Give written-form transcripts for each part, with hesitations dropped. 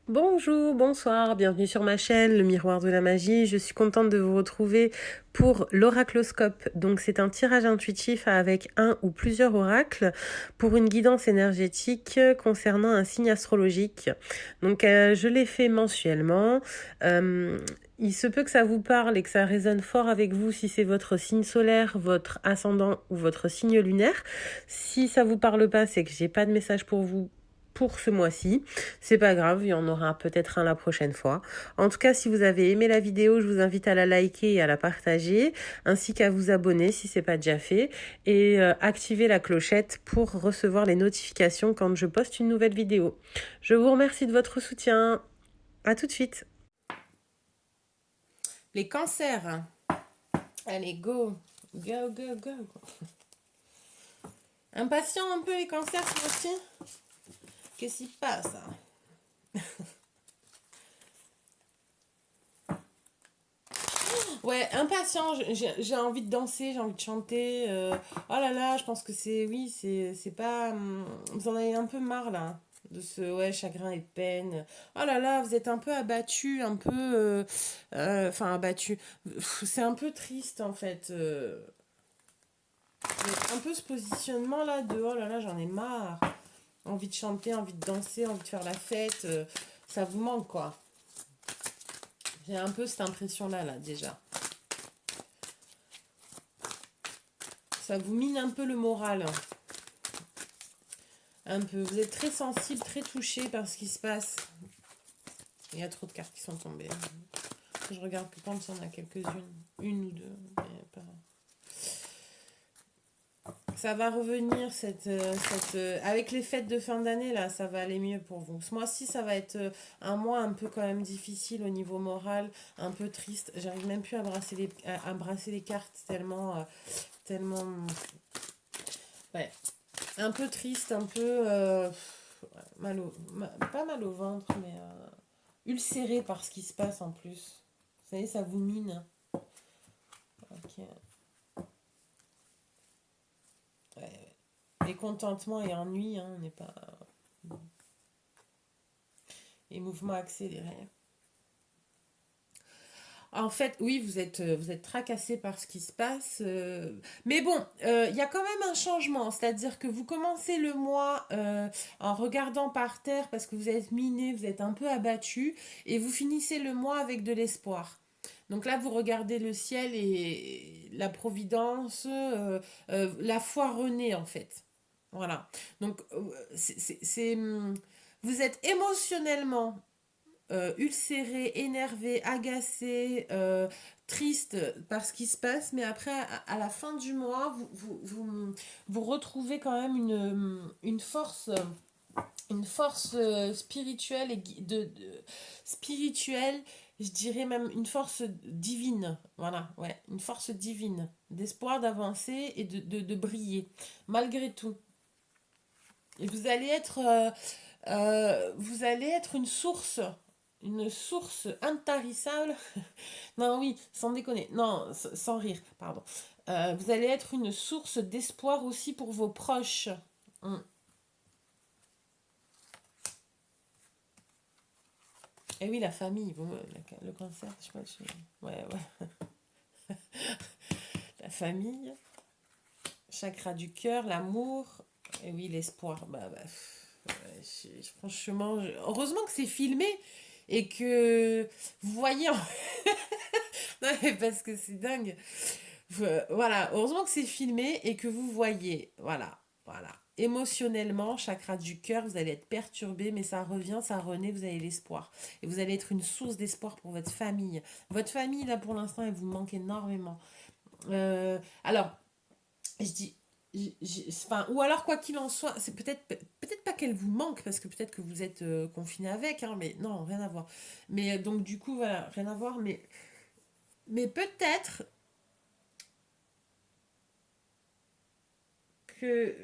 Bonjour, bonsoir, bienvenue sur ma chaîne, le miroir de la magie. Je suis contente de vous retrouver pour l'oracloscope. Donc c'est un tirage intuitif avec un ou plusieurs oracles pour une guidance énergétique concernant un signe astrologique. Donc je l'ai fait mensuellement. Il se peut que ça vous parle et que ça résonne fort avec vous si c'est votre signe solaire, votre ascendant ou votre signe lunaire. Si ça vous parle pas, c'est que j'ai pas de message pour vous pour ce mois-ci. C'est pas grave, il y en aura peut-être un la prochaine fois. En tout cas, si vous avez aimé la vidéo, je vous invite à la liker et à la partager, ainsi qu'à vous abonner si c'est pas déjà fait, et activer la clochette pour recevoir les notifications quand je poste une nouvelle vidéo. Je vous remercie de votre soutien. À tout de suite. Les cancers. Allez, go. Go, go, go. Impatient un peu les cancers, ce mois-ci. Qu'est-ce qui se passe? Ouais, impatient, j'ai envie de danser, j'ai envie de chanter. Oh là là, je pense que c'est, oui, c'est pas... vous en avez un peu marre là, de ce, ouais, chagrin et peine. Oh là là, vous êtes un peu abattu, un peu... enfin, abattu. C'est un peu triste en fait. Un peu ce positionnement là de, oh là là, j'en ai marre. Envie de chanter, envie de danser, envie de faire la fête. Ça vous manque quoi. J'ai un peu cette impression là, déjà. Ça vous mine un peu le moral. Un peu. Vous êtes très sensible, très touché par ce qui se passe. Il y a trop de cartes qui sont tombées. Je regarde plus quand il y en a quelques-unes. Une ou deux. Mais pas... Ça va revenir avec les fêtes de fin d'année là, ça va aller mieux pour vous. Ce mois-ci, ça va être un mois un peu quand même difficile au niveau moral, un peu triste. J'arrive même plus à brasser les cartes tellement ouais, un peu triste, un peu pas mal au ventre, mais ulcéré par ce qui se passe en plus. Vous savez, ça vous mine. Ok. Ouais. Mécontentement et ennui, hein, on n'est pas. Et mouvements accélérés. En fait, oui, vous êtes tracassé par ce qui se passe. Mais bon, il y a quand même un changement. C'est-à-dire que vous commencez le mois en regardant par terre parce que vous êtes miné, vous êtes un peu abattu. Et vous finissez le mois avec de l'espoir. Donc là, vous regardez le ciel et la providence, la foi renaît en fait. Voilà. Donc, vous êtes émotionnellement ulcéré, énervé, agacé, triste par ce qui se passe, mais après, à la fin du mois, vous retrouvez quand même une force spirituelle et spirituelle, je dirais même une force divine, voilà, ouais, une force divine, d'espoir d'avancer et de briller, malgré tout. Et vous allez être une source intarissable. Non, oui, sans déconner, non, sans rire, pardon. Vous allez être une source d'espoir aussi pour vos proches. Hum. Et oui, la famille, le cancer, je sais pas, ouais, ouais. La famille, chakra du cœur, l'amour, et oui, l'espoir. Ouais, franchement, heureusement que c'est filmé et que vous voyez. Non, mais parce que c'est dingue. Voilà, heureusement que c'est filmé et que vous voyez. Voilà, voilà. Émotionnellement, chakra du cœur, vous allez être perturbé, mais ça revient, ça renaît, vous avez l'espoir. Et vous allez être une source d'espoir pour votre famille. Votre famille, là, pour l'instant, elle vous manque énormément. Alors, je dis, enfin, ou alors quoi qu'il en soit, c'est peut-être pas qu'elle vous manque parce que peut-être que vous êtes confiné avec, hein, mais non, rien à voir. Mais donc du coup voilà, rien à voir, mais peut-être que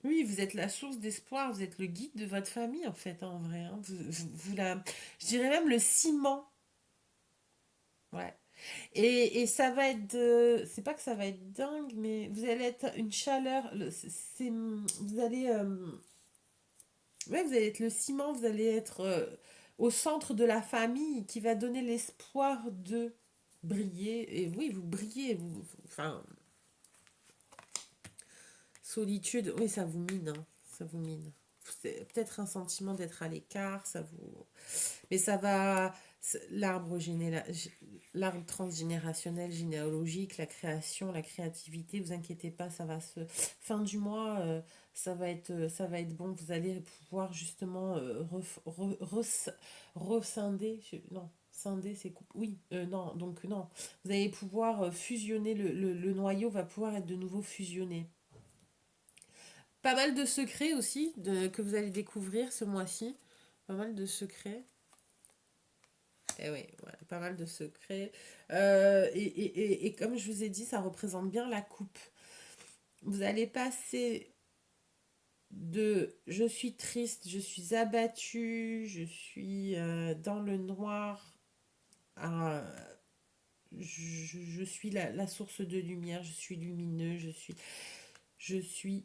oui, vous êtes la source d'espoir, vous êtes le guide de votre famille en fait, hein, en vrai, hein. Je dirais même le ciment, ouais. Et ça va être, c'est pas que ça va être dingue, mais vous allez être une chaleur, vous allez Ouais, vous allez être le ciment, vous allez être au centre de la famille qui va donner l'espoir de briller. Et oui, vous brillez, enfin, solitude, oui, ça vous mine, hein, ça vous mine. C'est peut-être un sentiment d'être à l'écart, ça vous... Mais ça va, l'arbre transgénérationnel, généalogique, la création, la créativité, vous inquiétez pas, ça va se... Fin du mois, ça va être bon, vous allez pouvoir justement rescinder, non, scinder, c'est... Oui, non, donc non. Vous allez pouvoir fusionner, le noyau va pouvoir être de nouveau fusionné. Pas mal de secrets aussi que vous allez découvrir ce mois-ci. Pas mal de secrets. Eh oui, ouais, pas mal de secrets. Et comme je vous ai dit, ça représente bien la coupe. Vous allez passer de je suis triste, je suis abattue, je suis dans le noir, à je suis la source de lumière, je suis lumineux, je suis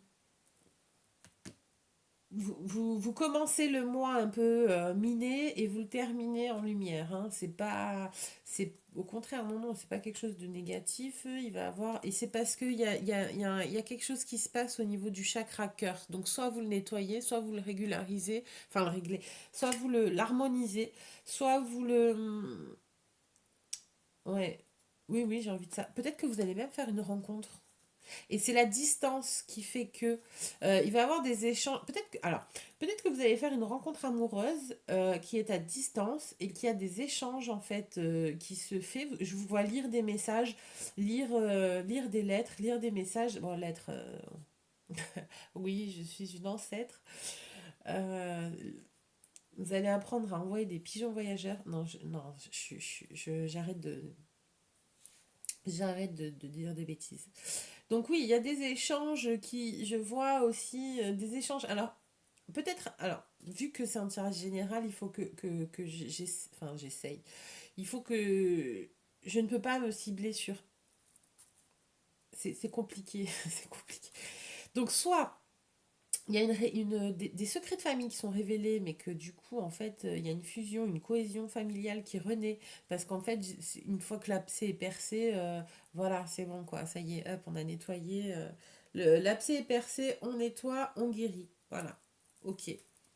vous commencez le mois un peu miné et vous le terminez en lumière. Hein. C'est pas, c'est au contraire, non, non, c'est pas quelque chose de négatif. Il va avoir, et c'est parce qu'il y a, il y a quelque chose qui se passe au niveau du chakra cœur. Donc soit vous le nettoyez, soit vous le régularisez, enfin le réglez, soit vous l'harmonisez, soit vous le, ouais, oui, oui, j'ai envie de ça. Peut-être que vous allez même faire une rencontre. Et c'est la distance qui fait que il va y avoir des échanges. Peut-être que vous allez faire une rencontre amoureuse qui est à distance et qui a des échanges en fait qui se fait. Je vous vois lire des messages, lire des lettres, lire des messages. Bon, lettres. Oui, je suis une ancêtre. Euh, vous allez apprendre à envoyer des pigeons voyageurs. Non, non, j'arrête de dire des bêtises. Donc oui, il y a des échanges qui, je vois aussi des échanges. Alors, peut-être, alors, vu que c'est un tirage général, il faut que enfin, j'essaye. Il faut que je ne peux pas me cibler sur... C'est compliqué, c'est compliqué. Donc soit il y a des secrets de famille qui sont révélés, mais que du coup, en fait, il y a une fusion, une cohésion familiale qui renaît. Parce qu'en fait, une fois que l'abcès est percé, voilà, c'est bon, quoi. Ça y est, hop, on a nettoyé. L'abcès est percé, on nettoie, on guérit. Voilà. Ok,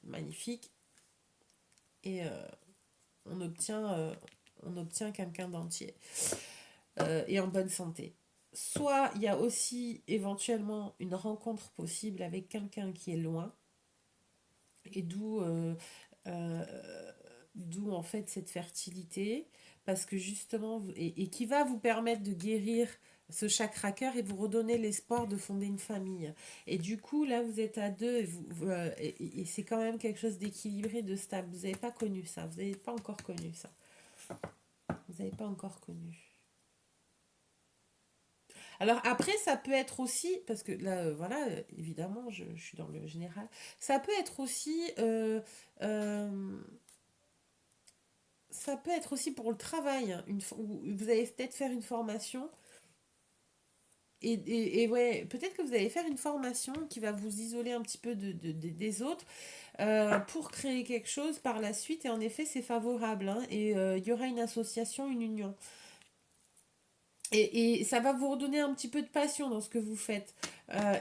magnifique. Et on obtient quelqu'un d'entier et en bonne santé. Soit il y a aussi éventuellement une rencontre possible avec quelqu'un qui est loin, et euh, d'où en fait cette fertilité, parce que justement, et qui va vous permettre de guérir ce chakra cœur et vous redonner l'espoir de fonder une famille. Et du coup, là, vous êtes à deux et c'est quand même quelque chose d'équilibré, de stable. Vous n'avez pas connu ça, vous n'avez pas encore connu ça. Vous n'avez pas encore connu. Alors après, ça peut être aussi, parce que là, voilà, évidemment, je suis dans le général, ça peut être aussi euh, ça peut être aussi pour le travail. Hein, vous allez peut-être faire une formation. Et ouais, peut-être que vous allez faire une formation qui va vous isoler un petit peu des autres pour créer quelque chose par la suite. Et en effet, c'est favorable. Hein, et il y aura une association, une union. Et ça va vous redonner un petit peu de passion dans ce que vous faites.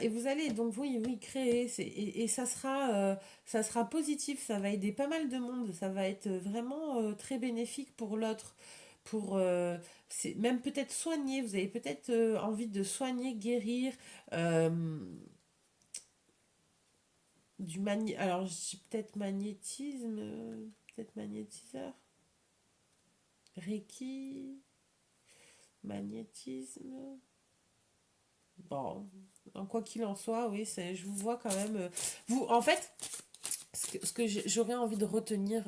Et vous allez donc, oui, oui, créer. Et ça sera positif. Ça va aider pas mal de monde. Ça va être vraiment très bénéfique pour l'autre. Pour même peut-être soigner. Vous avez peut-être envie de soigner, guérir. euh, Alors, je dis peut-être magnétisme. Peut-être magnétiseur. Reiki. Magnétisme. Bon, quoi qu'il en soit, oui, je vous vois quand même. Vous, en fait, ce que j'aurais envie de retenir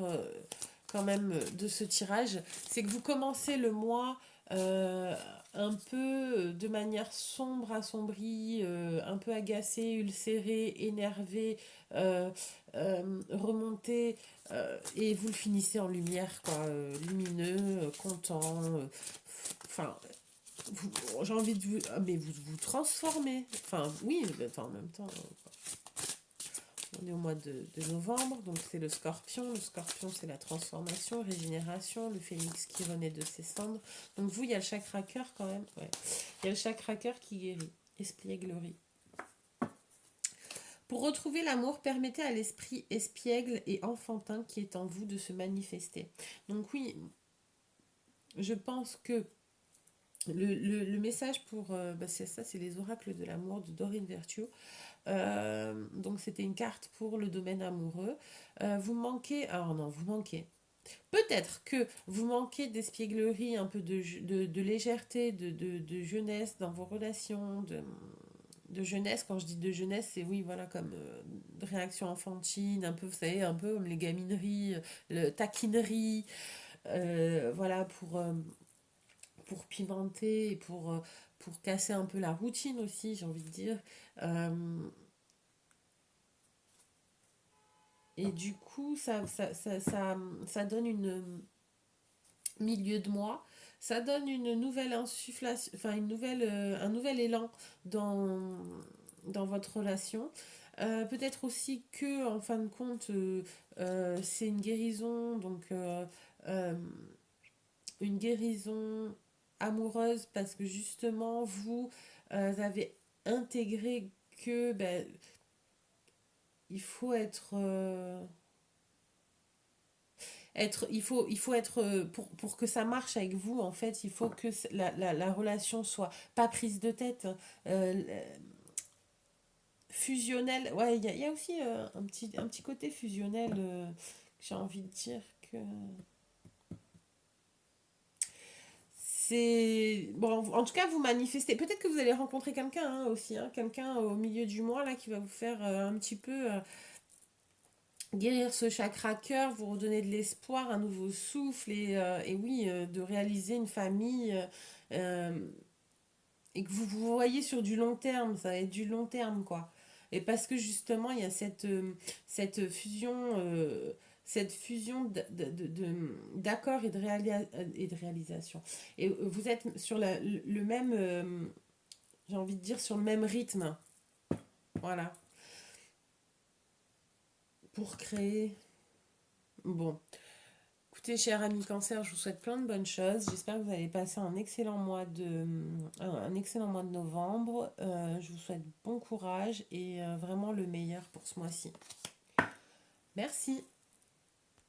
quand même de ce tirage, c'est que vous commencez le mois un peu de manière sombre, assombrie, un peu agacé, ulcéré, énervé, remonté, et vous le finissez en lumière, quoi, lumineux, content. Enfin, j'ai envie de vous... Ah, mais vous vous transformez. Enfin, oui, mais enfin, en même temps... On est au mois de novembre, donc c'est le scorpion. Le scorpion, c'est la transformation, régénération, le phénix qui renaît de ses cendres. Donc vous, il y a le chakra cœur quand même. Ouais. Il y a le chakra cœur qui guérit. Espièglerie. Pour retrouver l'amour, permettez à l'esprit espiègle et enfantin qui est en vous de se manifester. Donc oui, je pense que le message pour... c'est ça, c'est les oracles de l'amour de Doreen Virtue. Donc c'était une carte pour le domaine amoureux. Vous manquez... Alors non, vous manquez. Peut-être que vous manquez d'espièglerie, un peu de légèreté, de jeunesse dans vos relations, de jeunesse. Quand je dis de jeunesse, c'est oui, voilà, comme de réaction enfantine, un peu, vous savez, un peu comme les gamineries, le taquinerie, voilà, pour pimenter et pour casser un peu la routine aussi, j'ai envie de dire. Euh, et du coup, ça donne une milieu de mois, ça donne une nouvelle insufflation, enfin un nouvel élan dans, dans votre relation. Peut-être aussi que, en fin de compte, c'est une guérison, donc euh, une guérison amoureuse parce que justement, vous avez intégré que ben, il faut il faut être pour que ça marche avec vous en fait il faut que la relation soit pas prise de tête hein, fusionnelle ouais il y a aussi un petit côté fusionnel que j'ai envie de dire que c'est bon en tout cas vous manifestez peut-être que vous allez rencontrer quelqu'un hein, aussi hein, quelqu'un au milieu du mois là qui va vous faire un petit peu guérir ce chakra cœur, vous redonner de l'espoir, un nouveau souffle et oui, de réaliser une famille euh, et que vous voyez sur du long terme, ça va être du long terme quoi. Et parce que justement, il y a cette fusion d'accords et de réalisation. Et vous êtes sur le même, j'ai envie de dire, sur le même rythme. Voilà. Pour créer. Bon. Écoutez, cher ami cancer, je vous souhaite plein de bonnes choses. J'espère que vous allez passer un excellent mois de novembre. Je vous souhaite bon courage et vraiment le meilleur pour ce mois-ci. Merci.